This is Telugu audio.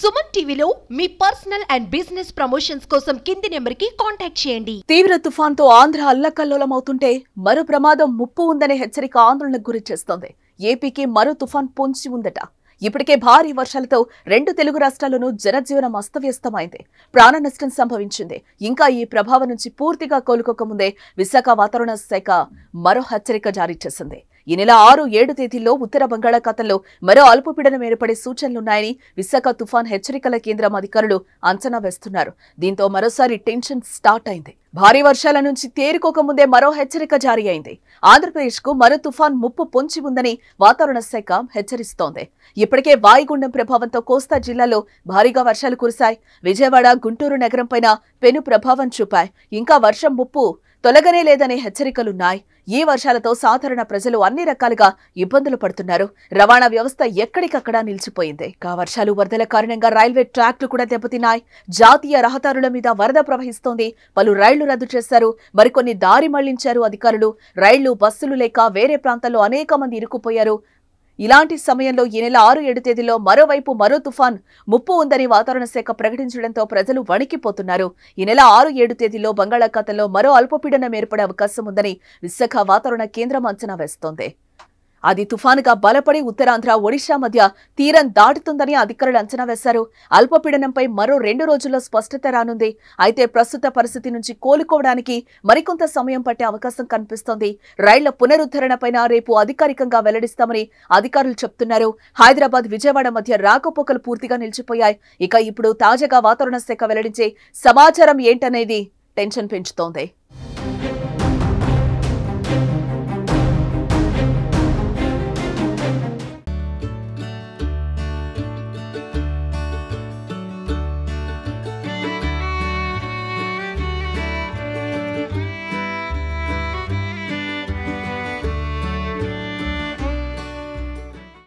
సుమన్ టీవీలో మీ పర్సనల్ అండ్ బిజినెస్ ప్రమోషన్స్ కోసం కింది నెంబర్కి కాంటాక్ట్ చేయండి. తీవ్ర తుఫాన్తో ఆంధ్ర అల్లకల్లోలమవుతుంటే మరో ప్రమాదం ముప్పు ఉందనే హెచ్చరిక ఆందోళనకు గురిచేస్తోంది. ఏపీకి మరో తుఫాన్ పొంచి ఉందట. ఇప్పటికే భారీ వర్షాలతో రెండు తెలుగు రాష్ట్రాల్లోనూ జనజీవనం అస్తవ్యస్తమైంది. ప్రాణ నష్టం సంభవించింది. ఇంకా ఈ ప్రభావం నుంచి పూర్తిగా కోలుకోకముందే విశాఖ వాతావరణ శాఖ మరో హెచ్చరిక జారీ చేసింది. ఈ నెల 6-7 తేదీల్లో ఉత్తర బంగాళాఖాతంలో మరో అల్పపీడనం ఏర్పడే సూచనలున్నాయని విశాఖ తుఫాన్ హెచ్చరికల కేంద్రం అధికారులు అంచనా వేస్తున్నారు. దీంతో మరోసారి టెన్షన్ స్టార్ట్ అయింది. భారీ వర్షాల నుంచి తేరుకోకముందే మరో హెచ్చరిక జారీ అయింది. ఆంధ్రప్రదేశ్ కు మరో తుఫాన్ ముప్పు పొంచి ఉందని వాతావరణ శాఖ హెచ్చరిస్తోంది. ఇప్పటికే వాయుగుండం ప్రభావంతో కోస్తా జిల్లాలో భారీగా వర్షాలు కురిశాయి. విజయవాడ, గుంటూరు నగరంపైన పెను ప్రభావం చూపాయి. ఇంకా వర్షం ముప్పు తొలగనే లేదనే హెచ్చరికలున్నాయి. ఈ వర్షాలతో సాధారణ ప్రజలు అన్ని రకాలుగా ఇబ్బందులు పడుతున్నారు. రవాణా వ్యవస్థ ఎక్కడికక్కడ నిలిచిపోయింది. వర్షాలు వరదల కారణంగా రైల్వే ట్రాక్లు కూడా దెబ్బతిన్నాయి. జాతీయ రహదారుల మీద వరద ప్రవహిస్తోంది. పలు రైళ్లు రద్దు చేశారు. మరికొన్ని దారి మళ్లించారు అధికారులు. రైళ్లు, బస్సులు లేక వేరే ప్రాంతాల్లో అనేక మంది ఇరుక్కుపోయారు. ఇలాంటి సమయంలో ఈ నెల 6-7 తేదీల్లో మరోవైపు మరో తుఫాన్ ముప్పు ఉందని వాతావరణ శాఖ ప్రకటించడంతో ప్రజలు వణికిపోతున్నారు. ఈ నెల 6-7 తేదీల్లో బంగాళాఖాతంలో మరో అల్పపీడనం ఏర్పడే అవకాశం ఉందని విశాఖ వాతావరణ కేంద్రం అంచనా వేస్తోంది. అది తుఫానుగా బలపడి ఉత్తరాంధ్ర, ఒడిశా మధ్య తీరం దాటుతుందని అధికారులు అంచనా వేశారు. అల్పపీడనంపై మరో 2 రోజుల్లో స్పష్టత రానుంది. అయితే ప్రస్తుత పరిస్థితి నుంచి కోలుకోవడానికి మరికొంత సమయం పట్టే అవకాశం కనిపిస్తోంది. రైళ్ల పునరుద్ధరణపైన రేపు అధికారికంగా వెల్లడిస్తామని అధికారులు చెప్తున్నారు. హైదరాబాద్, విజయవాడ మధ్య రాకపోకలు పూర్తిగా నిలిచిపోయాయి. ఇక ఇప్పుడు తాజాగా వాతావరణ శాఖ వెల్లడించే సమాచారం ఏంటనేది టెన్షన్ పెంచుతోంది.